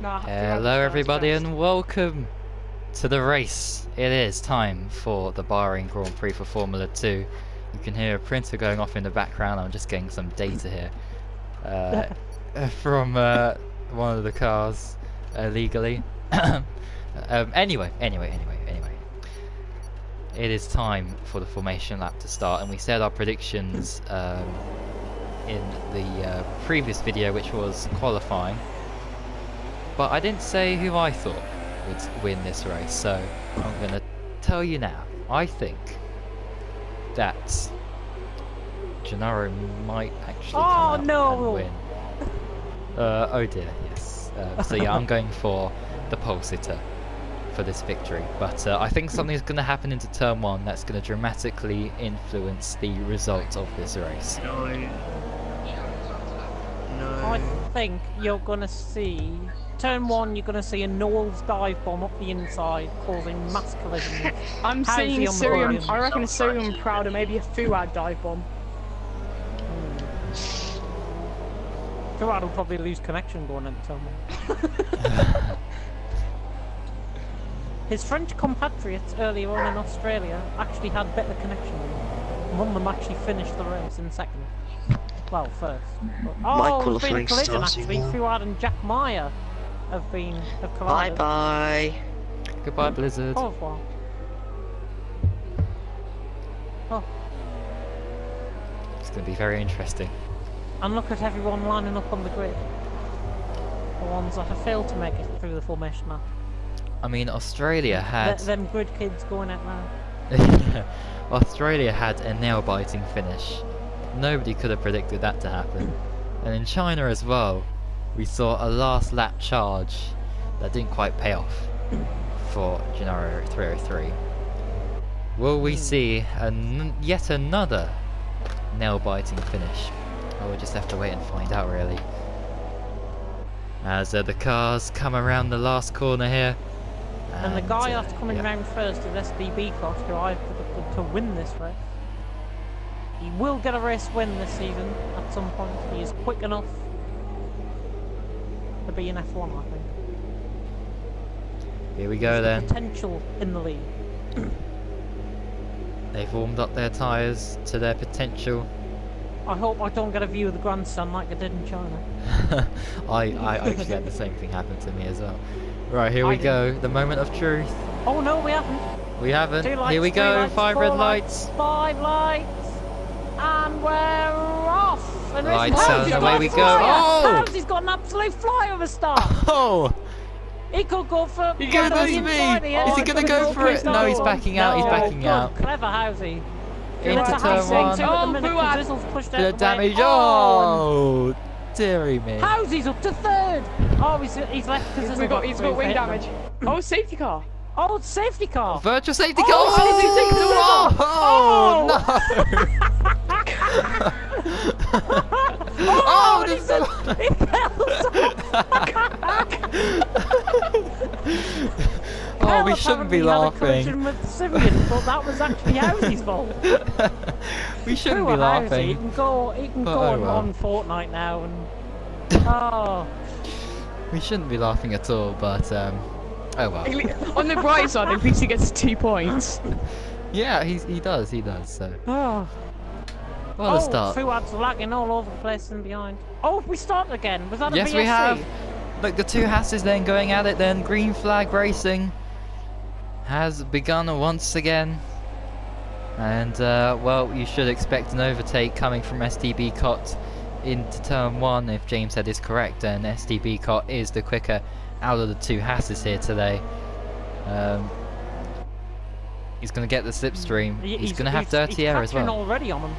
Hello everybody and welcome to the race. It is time for the Bahrain Grand Prix for Formula 2. You can hear a printer going off in the background. I'm just getting some data here from one of the cars illegally. Anyway. It is time for the formation lap to start, and we said our predictions in the previous video, which was qualifying. But I didn't say who I thought would win this race, so I'm going to tell you now. I think that Gennaro might actually come out and win. Oh dear, yes. So yeah, I'm going for the pole sitter for this victory. But I think something's going to happen into turn 1 that's going to dramatically influence the result of this race. No. I think you're going to see... Turn 1, you're going to see a Knowles dive bomb up the inside, causing mass collisions. I'm seeing Sirium. I reckon a Sirium Proud and maybe a Fuad dive bomb. Fuad will probably lose connection going into turn 1. His French compatriots earlier on in Australia actually had better connection than him. One of them actually finished the race in second. Well, first. But, oh, there's been a collision actually. Fuad and Jack Meyer have collided. Bye-bye. Goodbye, Blizzard. Au revoir. Oh. It's going to be very interesting. And look at everyone lining up on the grid. The ones that have failed to make it through the formation map. I mean, Australia had... Them grid kids going out now. Australia had a nail-biting finish. Nobody could have predicted that to happen. And in China as well, we saw a last lap charge that didn't quite pay off for Gennaro 303. Will we see yet another nail-biting finish? Oh, we'll just have to wait and find out, really. As the cars come around the last corner here. And the guy that's coming round first is SDB Cot, who I've predicted to win this race. He will get a race win this season at some point. He is quick enough to be in F1, I think. Here we go then. Potential in the lead. They've warmed up their tyres to their potential. I hope I don't get a view of the grandstand like I did in China. I actually had the same thing happen to me as well. Right, here we go. The moment of truth. Oh no, we haven't. We haven't. 2 lights, here we go. lights, 5 red lights. 5 lights. And we're off. And lights out, and away we go. Oh! He's got an absolute flyover start. Oh! He could go for... He goes me. Is he going to go for it? No, he's backing out. He's backing out. Clever Housey. Into turn 1. Oh, the damage. Oh! Dearie me. Housey's up to 3rd. Oh, he's left because he's got wing damage. Oh, safety car. Oh, it's safety car. Virtual safety car. Oh, no. Oh, he fell Oh, we shouldn't be laughing. With Simeon, but that was actually Housey's fault. We shouldn't be laughing. He can go on Fortnite now, and oh. We shouldn't be laughing at all, but oh well. On the bright side, at least he gets 2 points. Yeah, he does. So. Oh. What a start. Fuad's lagging all over the place and behind. Oh, we start again. Was that a Yes, VSC? we have. Look, the 2 Hasses then going at it. Then green flag racing has begun once again. And well, you should expect an overtake coming from STB Cot into turn 1 if James Head is correct, and STB Cot is the quicker out of the 2 Hasses here today. He's going to get the slipstream. He's going to have dirty air as well. He's catching already on him.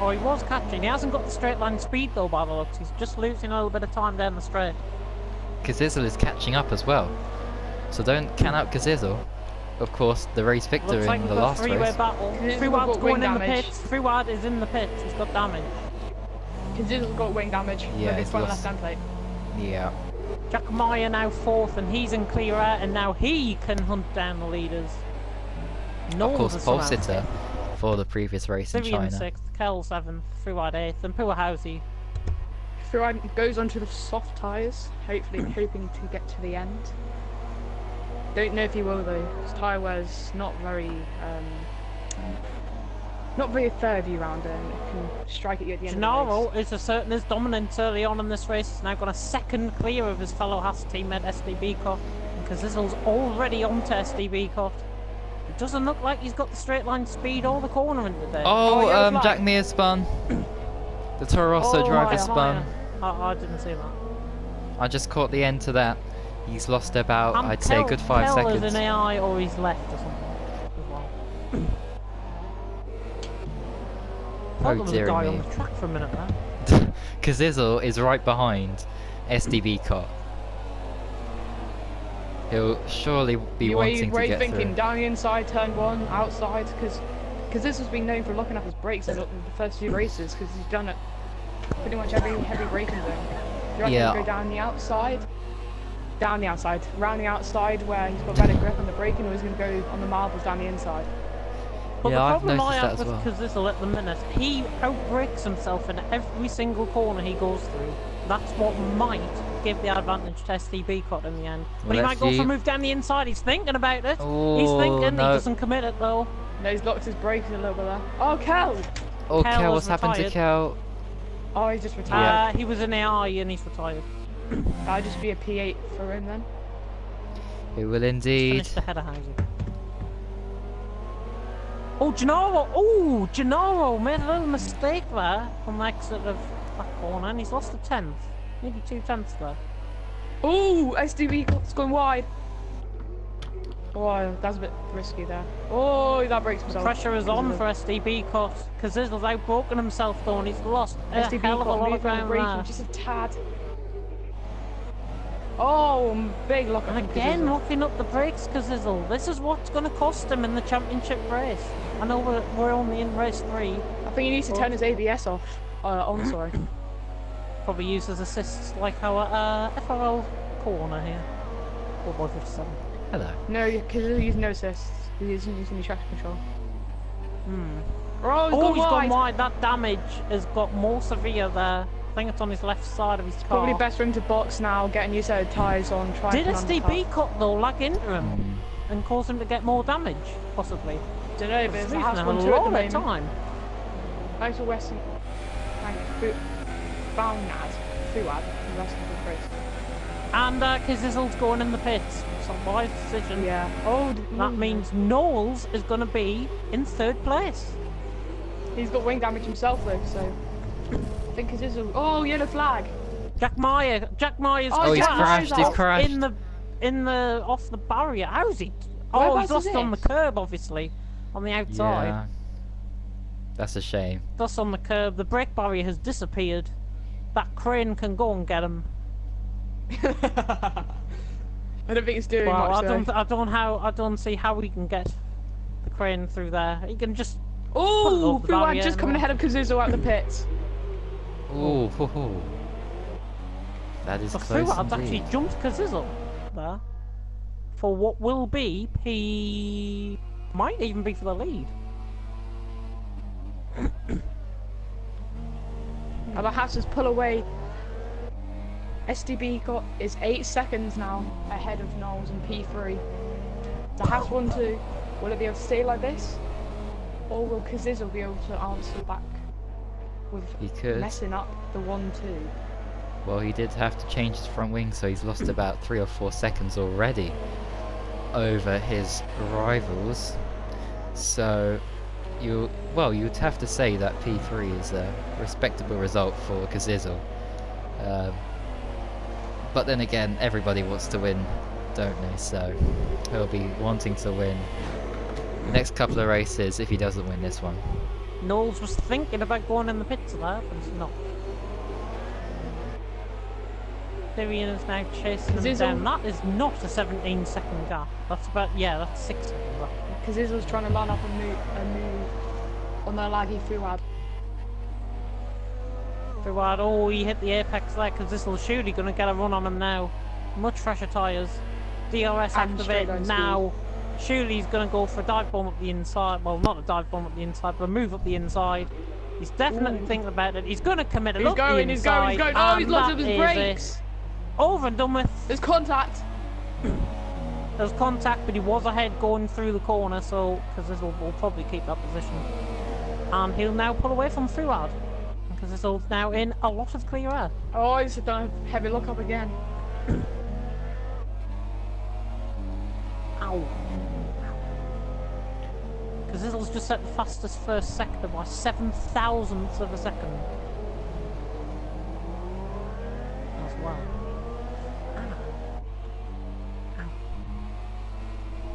Oh, he was catching. He hasn't got the straight line speed though by the looks. He's just losing a little bit of time down the straight. Kazizel is catching up as well. So don't count out Kazizel. Of course, the race victor in the last race. Looks like a 3-way battle. Fuad's going in the pits. Fuad is in the pits. He's got damage. Kazizel's got wing damage. Yeah, he's got left-hand plate. Yeah. Jack Meyer now 4th, and he's in clear air, and now he can hunt down the leaders. Of course, pole sitter for the previous race in China. 6th, Kel 7th, Fuad 8th, and Pua Housey Fuad goes onto the soft tyres, hopefully hoping to get to the end. Don't know if he will though. His tyre wear's not very third view rounder and it can strike at you at the end of the race. Is asserting his dominance early on in this race. He's now got a second clear of his fellow Haas teammate SDB Cot, because Zizzle's already onto SDB Cot. It doesn't look like he's got the straight line speed or the cornering today. Jack Mears spun. The Toro Rosso driver spun. I didn't see that. I just caught the end to that. He's lost about, I'd say, a good 5 seconds. Is an AI or he's left or something as well. Oh, there was a guy on the track for a minute there. Kazizzle is right behind SDB Cot. He'll surely be wanting to get thinking through. down the inside, turn one, outside, because this has been known for locking up his brakes in the first few races, because he's done it pretty much every heavy braking zone. Do you reckon he'll go down the outside? Down the outside, round the outside where he's got better grip on the braking, or he's going to go on the marbles down the inside? But Yeah, the I've problem I noticed have that with as well. Kazizzle at the minute, he outbrakes himself in every single corner he goes through. That's what might give the advantage to SDB Cot in the end. But he might go for a move down the inside. He's thinking about it. He's thinking. No. He doesn't commit it though. No, he's locked his brakes a little bit there. Oh, Kel! Oh, Kel Kel, is what's happened to retired. Kel? Oh, he's just retired. He was an AI and he's retired. That'll just be a P8 for him then. It will indeed. Finished ahead of Houser. Oh, Gennaro! Oh, Gennaro made a little mistake there on the exit of that corner, and he's lost a 10th. Maybe 2 tenths there. Oh, SDB Cot's going wide. Oh, that's a bit risky there. Oh, that breaks himself. Pressure is on for SDB Cot. Kazizzle's outbroken himself though, and he's lost a SDB hell of a Cot lot of moving on the ground braking there. just a tad. Oh, big lock up. And again, locking up the brakes, Kazizzle. This is what's going to cost him in the championship race. I know we're only in race 3. I think he needs to turn his ABS off. On, sorry. Probably uses assists like our FRL corner here. 4x57. Hello. No, because he's using no assists. He isn't using any traction control. Oh, He's gone wide. That damage has got more severe there. I think it's on his left side of his car. Probably best for him to box now, get a new set of tyres on, try Did and SDB Cut though lag into him and cause him to get more damage? Possibly. Don't know, but it's He's a house having one a two at the lot of moment. time. Thanks for Weston. Founad. Fuad. The rest of the race. And Kazizzle's going in the pits. It's a wise decision. Yeah. Oh, That means Knowles is going to be in 3rd place. he's got wing damage himself though, so I think it is. Oh, yellow flag. Jack Myers Oh, he's crashed, crashed, he's crashed. in the off the barrier. How's he? Whereabouts He's lost is on the it? curb, obviously, on the outside. Yeah. That's a shame. Lost on the curb. The brake barrier has disappeared. That crane can go and get him. I don't think it's doing Well, much. I don't see how he can get the crane through there. He can just. Oh, the Fuad barrier just coming and- ahead of Kazuzo out the pits. Ooh, ho, ho. That is So close Fuad's actually indeed. jumped Kazizzle there for what will be might even be for the lead. Now the Hatters pull away. SDB is 8 seconds now ahead of Knowles and P3. The Haas 1-2. Will it be able to stay like this? Or will Kazizzle be able to answer back with He could. messing up the 1-2? Well, he did have to change his front wing, so he's lost about 3 or 4 seconds already over his rivals. So, you'd have to say that P3 is a respectable result for Kazizzle. But then again, everybody wants to win, don't they? So, he'll be wanting to win the next couple of races if he doesn't win this one. Knowles was thinking about going in the pits there, but he's not. Tyrion is now chasing him down. That is not a 17-second gap. That's about, that's 6 seconds gap. Kazizzle's trying to line up a move on the laggy Fuad. Fuad, he hit the apex there. Kazizzle's surely going to get a run on him now. Much fresher tyres. DRS And straight activated line now. Surely he's going to go for a dive bomb up the inside. Well, not a dive bomb up the inside, but a move up the inside. He's definitely thinking about it. He's going to commit it He's up the going, inside. he's going. Oh, he's and lost up that his is brakes. it. Over and done with. There's contact. There's contact, but he was ahead going through the corner, so Cazizl will probably keep that position. And he'll now pull away from Fuad. And Cazizl's now in a lot of clear air. Oh, he's done a heavy look up again. Ow. Cazizl's just set the fastest first sector by 7,000ths of a second. As well.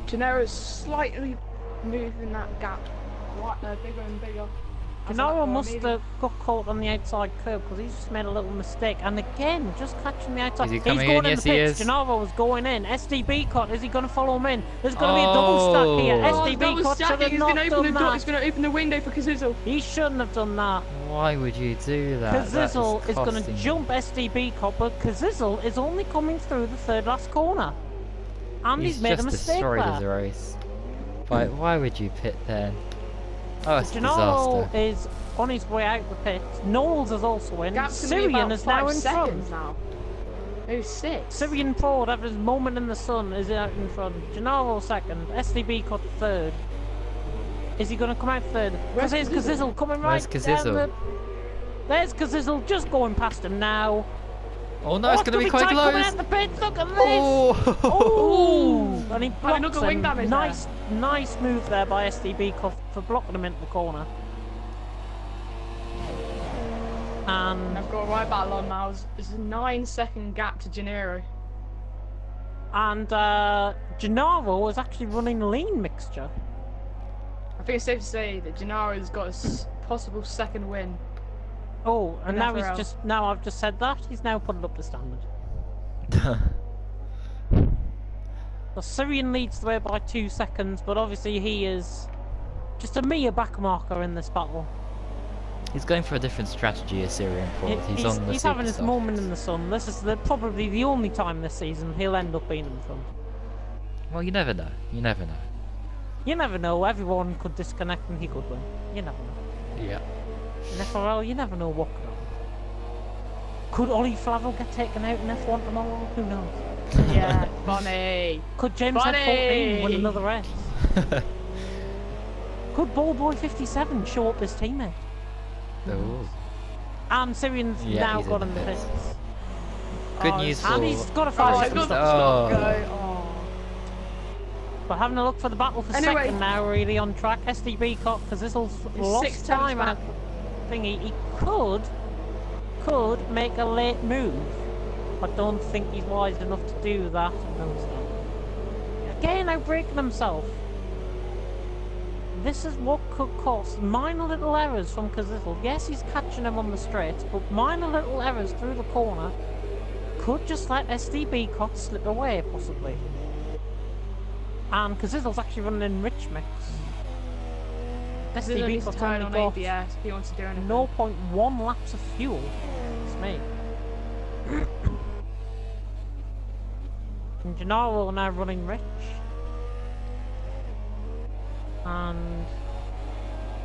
Gennaro's slightly moving that gap bigger and bigger. Gennaro must have got caught on the outside curb because he's just made a little mistake. And again, just catching the outside. Is he He's coming going in? in Yes, the he pits. is. Gennaro was going in. SDB cut. Is he going to follow him in? There's going to be a double stack here. SDB cut should have not done that. He's going to open the window for Cazizl. He shouldn't have done that. Why would you do that? Cazizl is going to jump SDB cut, but Cazizl is only coming through the third last corner. And he's made a mistake destroyed there. his race. Why would you pit then? Oh, it's a Gennaro disaster. is on his way out the pit. Knowles is also in. Gap's Syrian is now in front. now. Maybe 6. Syrian forward after his moment in the sun is out in front. Gennaro second. SDB cut third. Is he going to come out third? Where's There's Cazizl coming right Where's down Cazizl? There's Cazizl just going past him now. Oh no, it's going to be quite coming close. out the pits. Look at this. Oh! Oh! And he blocks look at wing him. damage Nice move there by SDB cut for blocking him into the corner. And I've got a right battle on now. There's a 9-second gap to Gennaro. Gennaro is actually running lean mixture. I think it's safe to say that Gennaro's got a possible second win. Oh, and now FRL. I've just said that, he's now putting up the standard. The Syrian leads the way by 2 seconds, but obviously he is just a mere backmarker in this battle. He's going for a different strategy, Assyrian forward. He's on the He's having his super moment softs. in the sun. This is probably the only time this season he'll end up being in front. Well, you never know. You never know. You never know, everyone could disconnect and he could win. You never know. Yeah. In FRL, you never know what could happen. Could Ollie Flavel get taken out in F1 tomorrow? Who knows? Yeah, funny. Could James Funny. Head 14 win another race? Could Ballboy 57 show up his teammate? Oh. And Syrian's Yeah, now he's got in in the the pits. pits. Good news for... And he's got a Oh, fire. he's got the Oh. stop go. Oh. But having a look for the battle for Anyway. second now, really on track. SDB caught because this will lost 6 times time back. at thingy. He could make a late move. I don't think he's wise enough to do that. No, he's not. Again, outbreaking himself. This is what could cost minor little errors from Cazizl. Yes, he's catching him on the straight, but minor little errors through the corner could just let SDB Cot slip away, possibly. And Cazizl's actually running in rich mix. Cazizl SDB needs to Cot's turn only on got ABS if he wants to do anything. 0.1 laps of fuel. It's me. And Gennaro are now running rich. And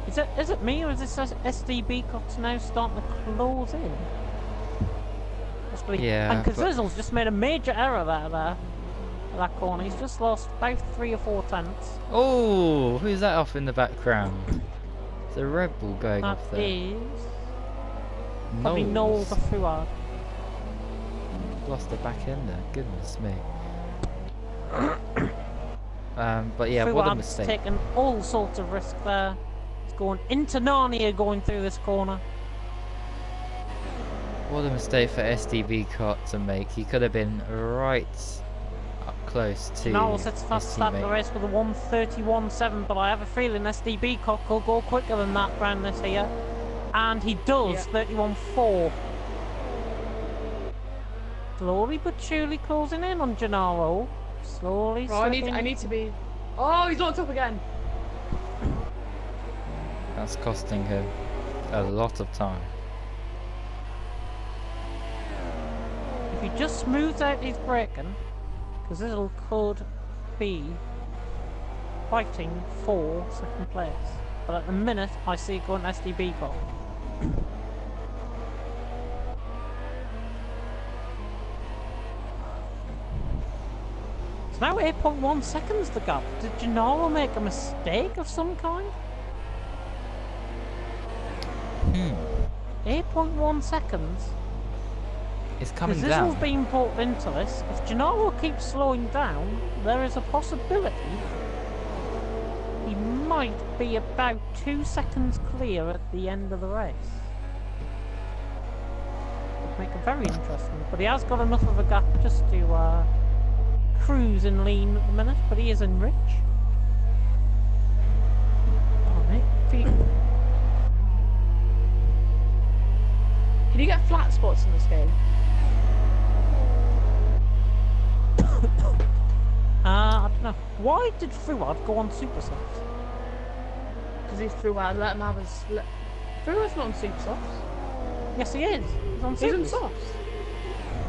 is it me or is this SDB Cot's now starting to close in? Possibly. Yeah, And but- Cazizl's just made a major error there. That corner. He's just lost about 3 or 4 tenths. Oh, who's that off in the background? It's a Red Bull going That off there. is probably Knowles or Fuad. Lost the back end there. Goodness me. But yeah, what a Fuad's mistake. taken all sorts of risk there. He's going into Narnia going through this corner. What a mistake for SDB Cot to make. He could have been right up close to Now sits his fast start the teammate. race with a 1:31.7, but I have a feeling SDB Cot will go quicker than that round this here. And he does, Yeah. 31.4. Slowly but surely closing in on Gennaro. Slowly, Well, I slipping. need to be... Oh, he's locked up again. That's costing him a lot of time. If he just smooths out his braking, because this could be fighting for second place. But at the minute, I see it going SDB Cop. It's now 8.1 seconds the gap. Did Gennaro make a mistake of some kind? 8.1 seconds? It's coming Because this down. was being put into this. If Gennaro keeps slowing down, there is a possibility he might be about 2 seconds clear at the end of the race. Would make it very interesting. But he has got enough of a gap just to cruise in lean at the minute, but he is in rich. Oh, mate. Can you get flat spots in this game? I don't know. Why did Fuad go on super softs? Because he's Fuad, let him have his... Fuad's not on super softs. Yes, he is. He's on He's supers. on softs.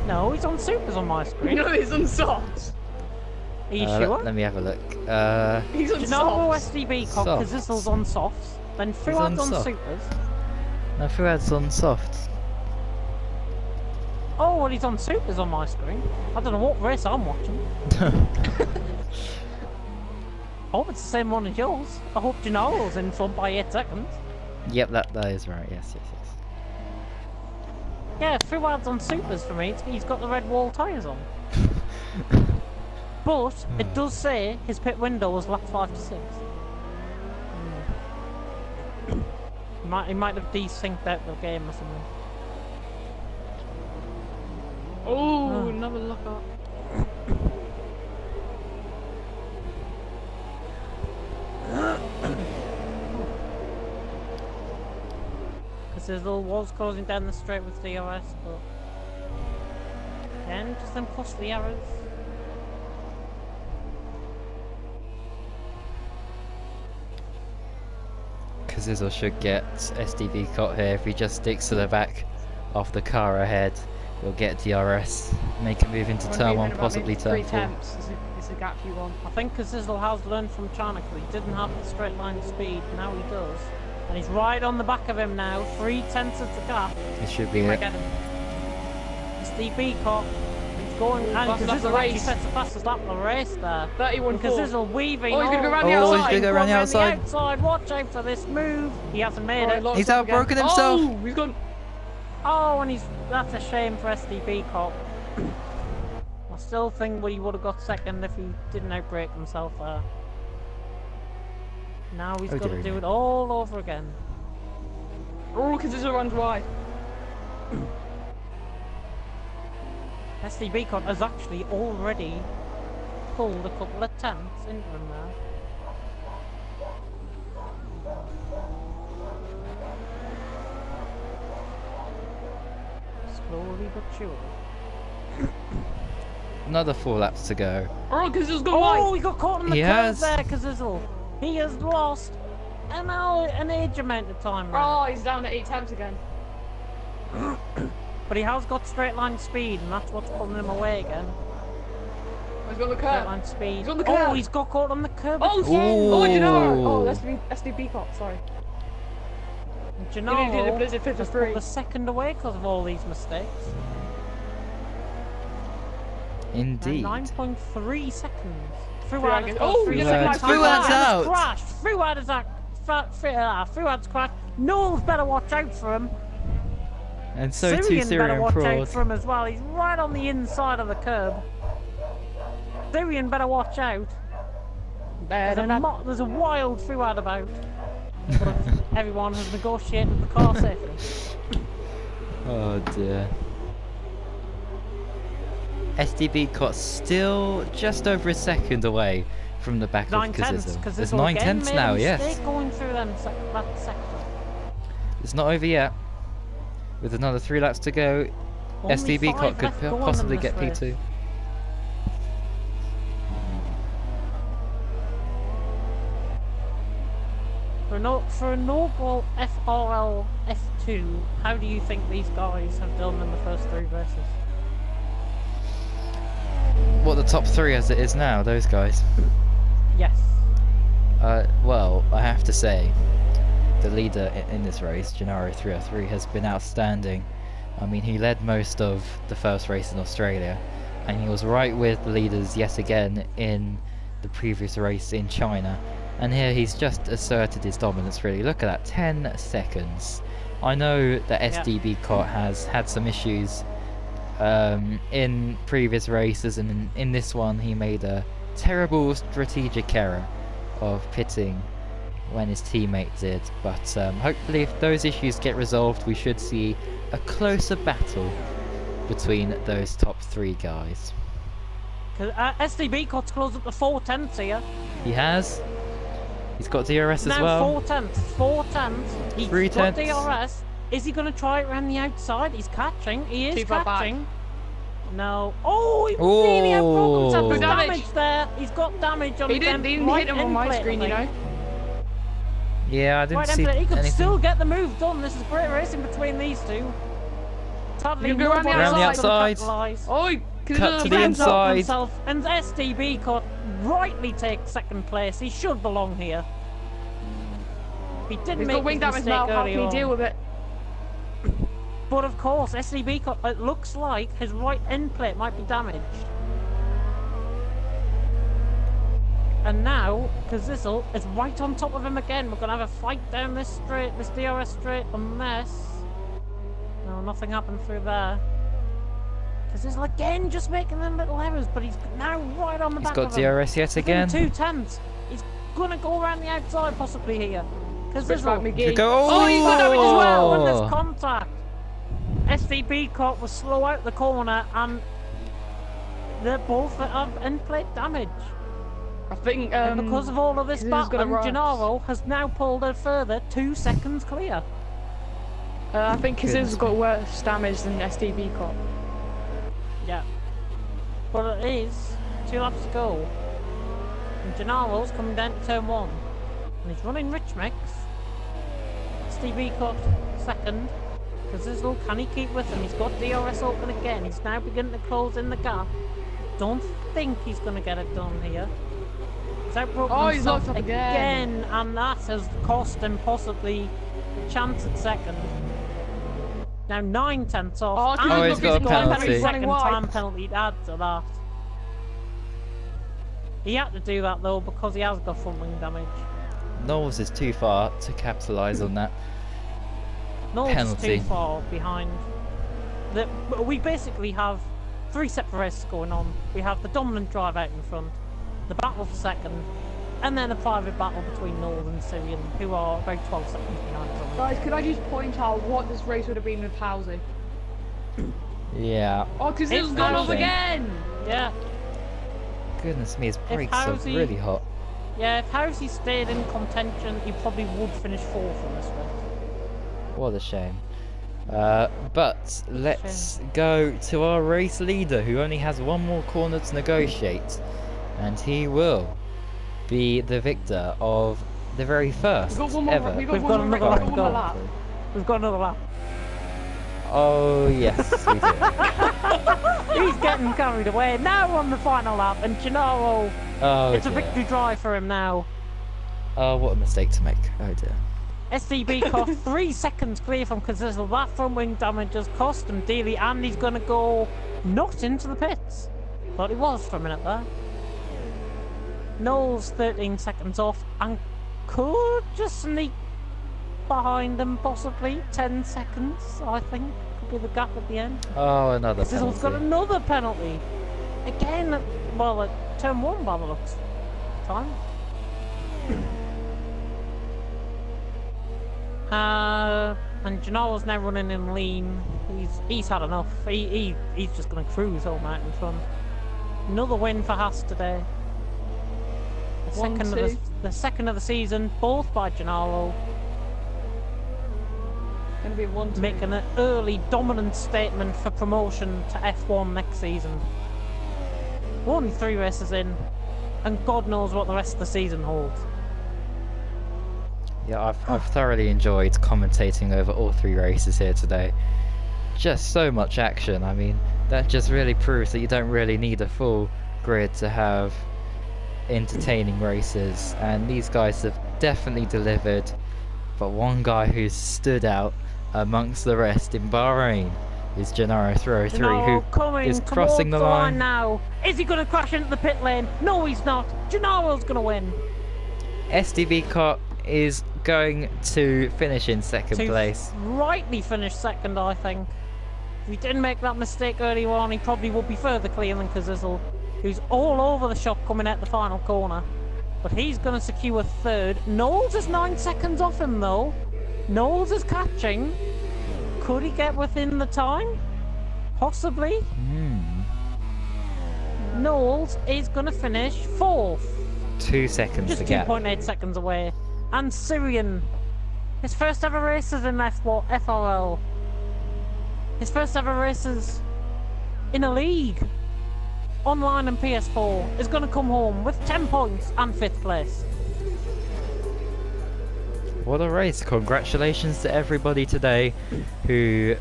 No, he's on supers on my screen. No, he's on softs. Are you sure? Let me have a look. He's on Gennaro softs. SDB cock, because this was on softs. Then Fuad's on soft. supers. No, Fuad's on soft. Oh, well, he's on supers on my screen. I don't know what race I'm watching. I hope it's the same one as yours. I hope Gennaro's in front by 8 seconds. Yep, that is right. Yes. Yeah, Fuad's on supers for me. He's got the red wall tyres on. But it does say his pit window was lap 5 to 6. He might have desynced out the game or something. Oh, another lock up. Because his little was closing down the straight with DRS, but again, just them costly errors. Kazizel should get SDB caught here if he just sticks to the back of the car ahead. We'll get DRS, make a move into turn 1, possibly turn 4. 3 temps is the gap you want. I think Kazizel has learned from China because he didn't have the straight line speed, now he does. And he's right on the back of him now, 3/10 of the gap. It should be I it. get him. SDB caught. He's going, and Fastest lap of the Kazizel actually race. sets the fastest lap of the race there. 31.4. Kazizel weaving. Oh, he's gonna go round the Oh, outside. he's gonna go around the outside. outside. Watch out for this move. He hasn't made Oh, it. lost He's up again. outbroken himself. Oh, he's gone. Oh, and that's a shame for SDB Cop. I still think he would have got second if he didn't outbreak himself there. Now he's Oh, got to dear do me. it all over again. Oh, because this runs wide. SDB Cop has actually already pulled a couple of tenths into him there. Slowly but surely. Another 4 laps to go. Oh, because it's gone Oh, wide. he got caught in the He curve has. there, Kazizel. He has lost an age amount of time now. Oh, he's down at 8 temps again. But he has got straight line speed, and that's what's pulling him away again. Oh, he's got the Straight curb. line speed. He's on the Oh, curb. he's got caught on the curb Oh, again. oh, Gennaro. Oh, Ooh. that's SDB cop, sorry. And He did Gennaro a blizzard has 53. pulled a second away because of all these mistakes. Indeed. 9.3 seconds. Fuad Fuad is- has oh, got he 3 just seconds. said Fuad's Fuad has out. crashed. Fuad is out. Fuad's crashed. Knowles better watch out for him. And so too Syrian better Syrian watch out Fraud. for him as well. He's right on the inside of the curb. Syrian better watch out. There's a wild Fuad about. But everyone has negotiated the car safely. Oh dear. SDB caught still just over a second away from the back 9 of tenths, Kazizel. because There's this 9 tenths now, yes. Going through that sector. It's not over yet. With another 3 laps to go, Only SDB 5 could left going in possibly this get race. P2. For a normal FRL F2, how do you think these guys have done in the first 3 races? What, the top 3 as it is now, those guys? Yes. Well, I have to say, the leader in this race, Gennaro 303, has been outstanding. I mean, he led most of the first race in Australia, and he was right with the leaders yet again in the previous race in China. And here he's just asserted his dominance, really. Look at that, 10 seconds. I know that SDB Cot has had some issues in previous races, and in this one he made a terrible strategic error of pitting when his teammate did. But hopefully if those issues get resolved, we should see a closer battle between those top 3 guys. SDB Cot's closed up to 4 tenths here. He has. He's got DRS as now well. 4 tenths. 4 tenths. He's 3 got tenths. DRS. Is he going to try it around the outside? He's catching. He is Too far catching. No. Oh, he really had problems. Oh. There's damage there. He's got damage on He his didn't even right hit him on my end plate, screen, I you know. think. Yeah, I didn't Right see end plate. He could anything. still get the move done. This is great racing between these two. Sadly, You go around the nobody's outside. gonna capitalise. Oi! Cut to the Hands up inside. himself, and SDB Cot rightly takes 2nd place. He should belong here. He didn't He's make got wing his damage mistake now. How early can he on. deal with it? But of course, SDB Cot, it looks like his right end plate might be damaged. And now, Kazizzle is right on top of him again. We're going to have a fight down this straight, this DRS straight, unless... No, nothing happened through there. Kazizzle again just making them little errors, but he's now right on the back He's of got him. DRS yet Within again. 2 tenths. He's going to go around the outside possibly here. Switch back Kazizzle... McGee. Go. Oh, he's got damage as well! When there's contact. SDB Cot was slow out the corner, and they're both have end plate damage. I think And because of all of this who's battle, gonna rush? Gennaro has now pulled a further 2 seconds clear. I think Goodness Kazu's got worse damage than SDB Cop. Yeah. But it is 2 laps to go. And Gennaro's coming down to turn 1. And he's running rich mix. SDB Cot 2nd. Kazizzle, can he keep with him? He's got DRS open again. He's now beginning to close in the gap. Don't think he's going to get it done here. He's outbroken Oh, he's himself locked up again. and that has cost him possibly a chance at 2nd. Now 9 tenths off. Oh, and Oh, he's got a penalty. Second Wide. time penalty to add to that. He had to do that though because he has got front wing damage. Knowles is too far to capitalise on that. Knowles is Penalty. too far behind. We basically have 3 separate races going on. We have the dominant drive out in front, the battle for 2nd, and then a private battle between Knowles and Syrian, who are about 12 seconds behind us. Guys, could I just point out what this race would have been with Halsey? Yeah. Oh, Kazu's It's gone off Halsey. again! Yeah, Goodness me, his brakes are Halsey- really hot. yeah. If Housey stayed in contention, he probably would finish 4th in this race. What a shame. But let's go to our race leader, who only has 1 more corner to negotiate, and he will be the victor of the very first We've got one more, ever. we've got We've one got more, another we've lap got to one more go. lap. We've got another lap. Oh yes, we do. He's getting carried away. Now we're on the final lap, and Gennaro, Oh it's a dear. victory drive for him now. Oh, what a mistake to make. Oh dear. SDB cost 3 seconds clear from Kazizzle. That front wing damage has cost him dearly, and he's going to go not into the pits. Thought he was for a minute there. Knowles 13 seconds off, and could just sneak behind him possibly. 10 seconds, I think, could be the gap at the end. Oh, another Kazizzle's got penalty. another penalty. Again, well, at turn 1 by the looks. Time. And Gennaro's now running in lean. He's had enough. He's just going to cruise home out in front. Another win for Haas today. The second of the season, both by Gennaro, Gonna be 1-2. making an early dominant statement for promotion to F1 next season. We're only 3 races in, and God knows what the rest of the season holds. Yeah, I've thoroughly enjoyed commentating over all 3 races here today. Just so much action. I mean, that just really proves that you don't really need a full grid to have entertaining races, and these guys have definitely delivered. But one guy who's stood out amongst the rest in Bahrain is Gennaro 303, Gennaro who coming is crossing towards the line. now. Is he going to crash into the pit lane? No, he's not. Gennaro's going to win. SDB Cot is going to finish in second place. Rightly finished second, I think. If he didn't make that mistake earlier on, he probably would be further clear than Kazizel, who's all over the shop coming out the final corner. But he's going to secure third. Knowles is 9 seconds off him, though. Knowles is catching. Could he get within the time? Possibly. Knowles is going to finish fourth. 2 seconds Just to gap. 2.8 seconds away. And Syrian, his first ever races in FRL. His first ever races in a league, online and PS4, is going to come home with 10 points and 5th place. What a race. Congratulations to everybody today who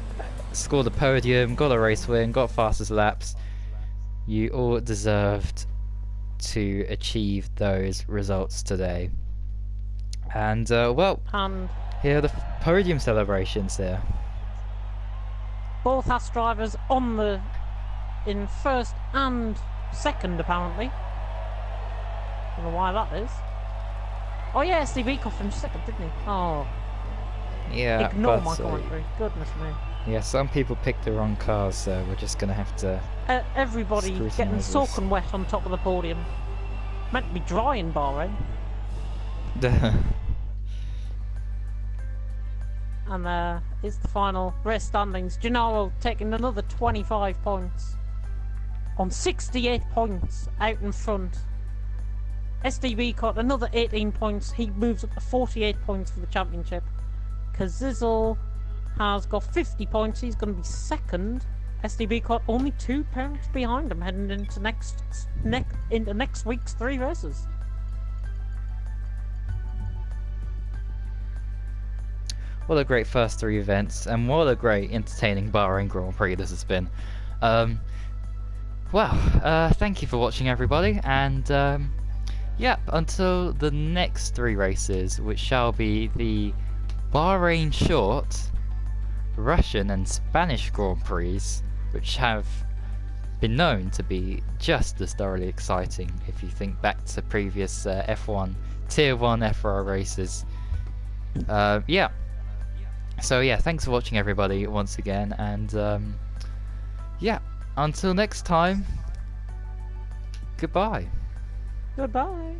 scored a podium, got a race win, got fastest laps. You all deserved to achieve those results today. And well, here are the podium celebrations there. Both Haas drivers in first and second, apparently. Don't know why that is. Oh yeah, SDB finished second, didn't he? Oh. Yeah, Ignore my commentary. Goodness me. Yeah, some people picked the wrong cars, so we're just gonna have to. Everybody getting soaking wet on top of the podium. Meant to be dry in Bahrain. And is the final race standings. Gennaro taking another 25 points. On 68 points out in front. SDB caught another 18 points. He moves up to 48 points for the championship. Kazizel has got 50 points. He's going to be second. SDB caught only 2 points behind him heading into next week's 3 races. What a great first 3 events, and what a great entertaining Bahrain Grand Prix this has been. Thank you for watching, everybody, and yep, until the next 3 races, which shall be the Bahrain Short, Russian and Spanish Grand Prix, which have been known to be just as thoroughly exciting if you think back to previous F1 Tier 1 FRL races. Yeah. So yeah, thanks for watching, everybody, once again, and yeah, until next time, goodbye. Goodbye.